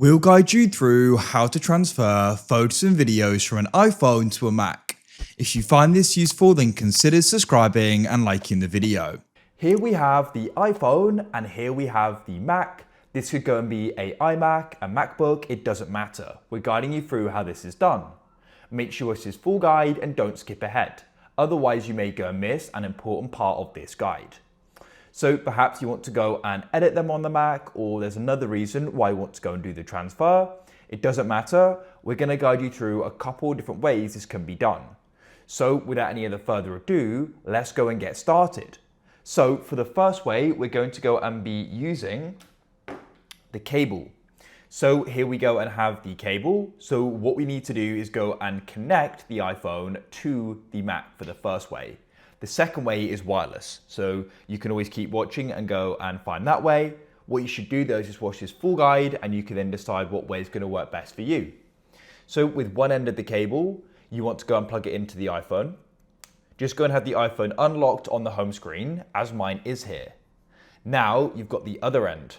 We'll guide you through how to transfer photos and videos from an iPhone to a Mac. If you find this useful, then consider subscribing and liking the video. Here we have the iPhone and here we have the Mac. This could go and be an iMac, a MacBook, it doesn't matter. We're guiding you through how this is done. Make sure this is full guide and don't skip ahead. Otherwise you may go and miss an important part of this guide. So perhaps you want to go and edit them on the Mac, or there's another reason why you want to go and do the transfer. It doesn't matter. We're going to guide you through a couple different ways this can be done. So without any other further ado, let's go and get started. So for the first way, we're going to go and be using the cable. So here we go and have the cable. So what we need to do is go and connect the iPhone to the Mac for the first way. The second way is wireless. So you can always keep watching and go and find that way. What you should do though is just watch this full guide and you can then decide what way is going to work best for you. So with one end of the cable, you want to go and plug it into the iPhone. Just go and have the iPhone unlocked on the home screen, as mine is here. Now you've got the other end.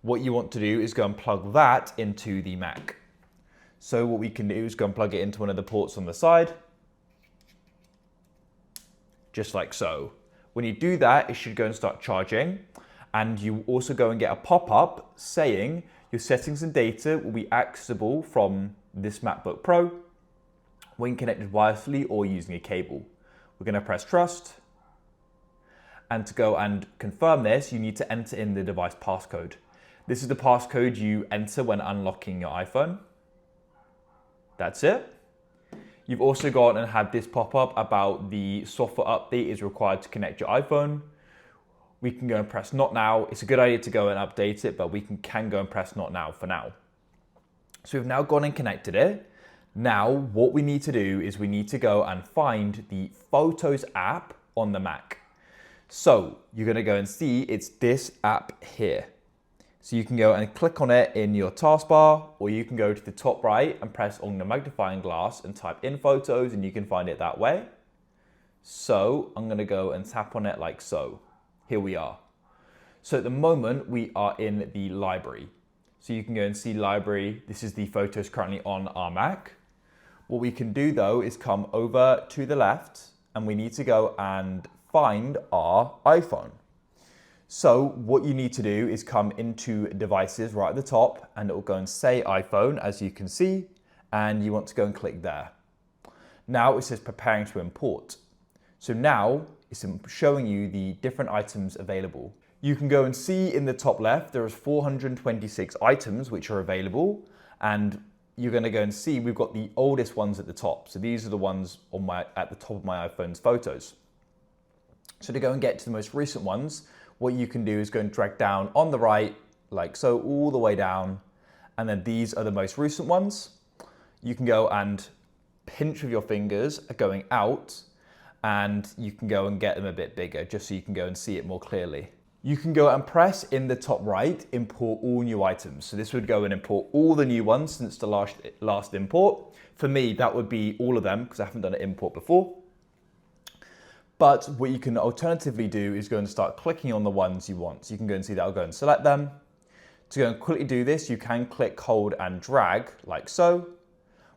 What you want to do is go and plug that into the Mac. So what we can do is go and plug it into one of the ports on the side. Just like so. When you do that, it should go and start charging. And you also go and get a pop-up saying your settings and data will be accessible from this MacBook Pro when connected wirelessly or using a cable. We're going to press trust. And to go and confirm this, you need to enter in the device passcode. This is the passcode you enter when unlocking your iPhone. That's it. You've also gone and had this pop up about the software update is required to connect your iPhone. We can go and press not now. It's a good idea to go and update it, but we can go and press not now for now. So we've now gone and connected it. Now what we need to do is we need to go and find the Photos app on the Mac. So you're going to go and see it's this app here. So you can go and click on it in your taskbar, or you can go to the top right and press on the magnifying glass and type in photos and you can find it that way. So I'm going to go and tap on it like so. Here we are. So at the moment we are in the library. So you can go and see library. This is the photos currently on our Mac. What we can do though is come over to the left and we need to go and find our iPhone. So what you need to do is come into devices right at the top and it will go and say iPhone, as you can see, and you want to go and click there. Now it says preparing to import. So now it's showing you the different items available. You can go and see in the top left, there is 426 items which are available, and you're going to go and see we've got the oldest ones at the top. So these are the ones at the top of my iPhone's photos. So to go and get to the most recent ones, what you can do is go and drag down on the right, like so, all the way down. And then these are the most recent ones. You can go and pinch with your fingers going out, and you can go and get them a bit bigger, just so you can go and see it more clearly. You can go and press in the top right, import all new items. So this would go and import all the new ones since the last import. For me, that would be all of them because I haven't done an import before. But what you can alternatively do is go and start clicking on the ones you want. So you can go and see that I'll go and select them. To go and quickly do this, you can click, hold and drag like so.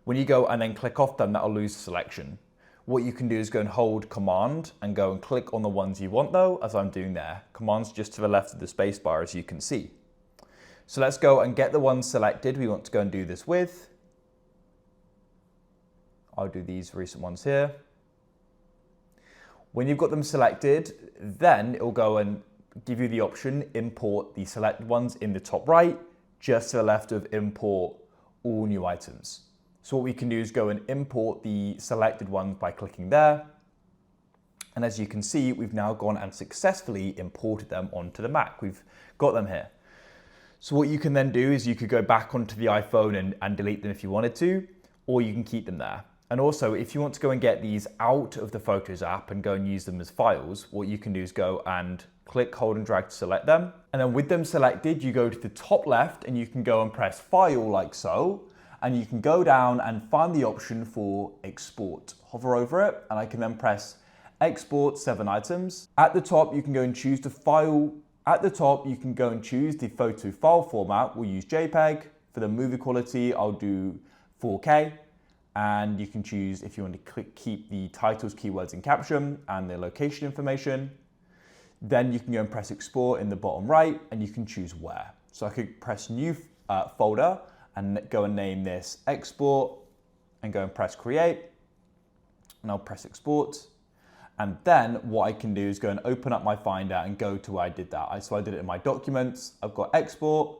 When you go and then click off them, that'll lose the selection. What you can do is go and hold Command and go and click on the ones you want though, as I'm doing there. Command's just to the left of the spacebar, as you can see. So let's go and get the ones selected we want to go and do this with. I'll do these recent ones here. When you've got them selected, then it will go and give you the option, import the selected ones in the top right, just to the left of import all new items. So what we can do is go and import the selected ones by clicking there. And as you can see, we've now gone and successfully imported them onto the Mac. We've got them here. So what you can then do is you could go back onto the iPhone and delete them if you wanted to, or you can keep them there. And also, if you want to go and get these out of the Photos app and go and use them as files, what you can do is go and click, hold and drag to select them. And then with them selected, you go to the top left and you can go and press File like so. And you can go down and find the option for Export. Hover over it and I can then press Export 7 items. At the top, you can go and choose the file. At the top, you can go and choose the photo file format. We'll use JPEG. For the movie quality, I'll do 4K, and you can choose if you want to keep the titles, keywords, and caption, and the location information. Then you can go and press export in the bottom right, and you can choose where. So I could press new folder and go and name this export, and go and press create, and I'll press export. And then what I can do is go and open up my Finder and go to where I did that. So I did it in my documents. I've got export.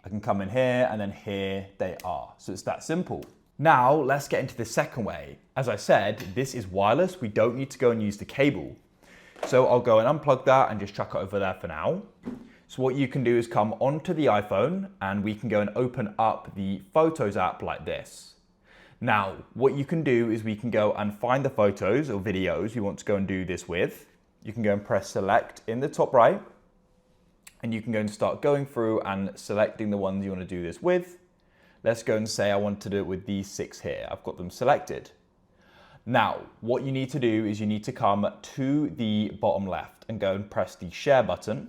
I can come in here, and then here they are. So it's that simple. Now let's get into the second way. As I said, this is wireless. We don't need to go and use the cable. So I'll go and unplug that and just chuck it over there for now. So what you can do is come onto the iPhone, and we can go and open up the Photos app like this. Now, what you can do is we can go and find the photos or videos you want to go and do this with. You can go and press select in the top right, and you can go and start going through and selecting the ones you want to do this with. Let's go and say I want to do it with these 6 here. I've got them selected. Now, what you need to do is you need to come to the bottom left and go and press the share button.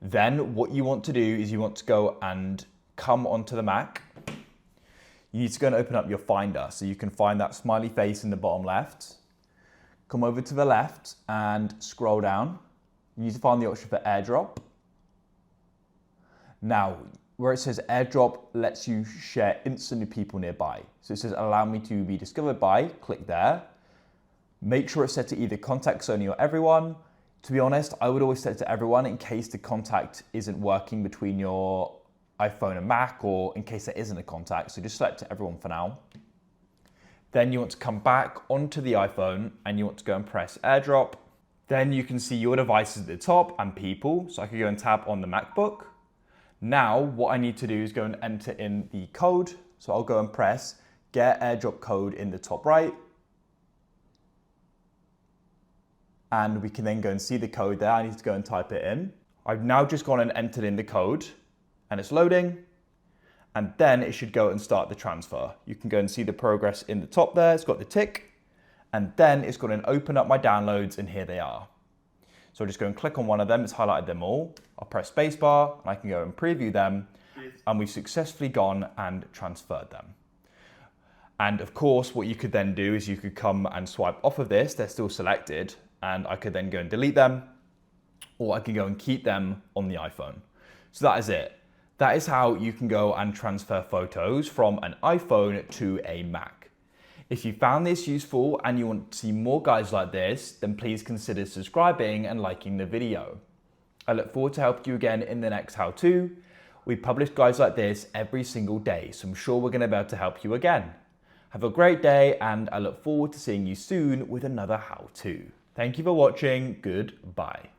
Then what you want to do is you want to go and come onto the Mac. You need to go and open up your Finder. So you can find that smiley face in the bottom left. Come over to the left and scroll down. You need to find the option for AirDrop. Now, where it says AirDrop lets you share instantly with people nearby. So it says allow me to be discovered by, click there. Make sure it's set to either contacts only or everyone. To be honest, I would always set it to everyone in case the contact isn't working between your iPhone and Mac, or in case there isn't a contact. So just select to everyone for now. Then you want to come back onto the iPhone, and you want to go and press AirDrop. Then you can see your devices at the top and people. So I could go and tap on the MacBook. Now what I need to do is go and enter in the code. So I'll go and press get AirDrop code in the top right. And we can then go and see the code there. I need to go and type it in. I've now just gone and entered in the code, and it's loading. And then it should go and start the transfer. You can go and see the progress in the top there. It's got the tick. And then it's going to open up my downloads, and here they are. So I'll just go and click on one of them. It's highlighted them all. I'll press spacebar, and I can go and preview them. And we've successfully gone and transferred them. And of course, what you could then do is you could come and swipe off of this. They're still selected, and I could then go and delete them, or I can go and keep them on the iPhone. So that is it. That is how you can go and transfer photos from an iPhone to a Mac. If you found this useful and you want to see more guides like this, then please consider subscribing and liking the video. I look forward to helping you again in the next how-to. We publish guides like this every single day, so I'm sure we're going to be able to help you again. Have a great day, and I look forward to seeing you soon with another how-to. Thank you for watching. Goodbye.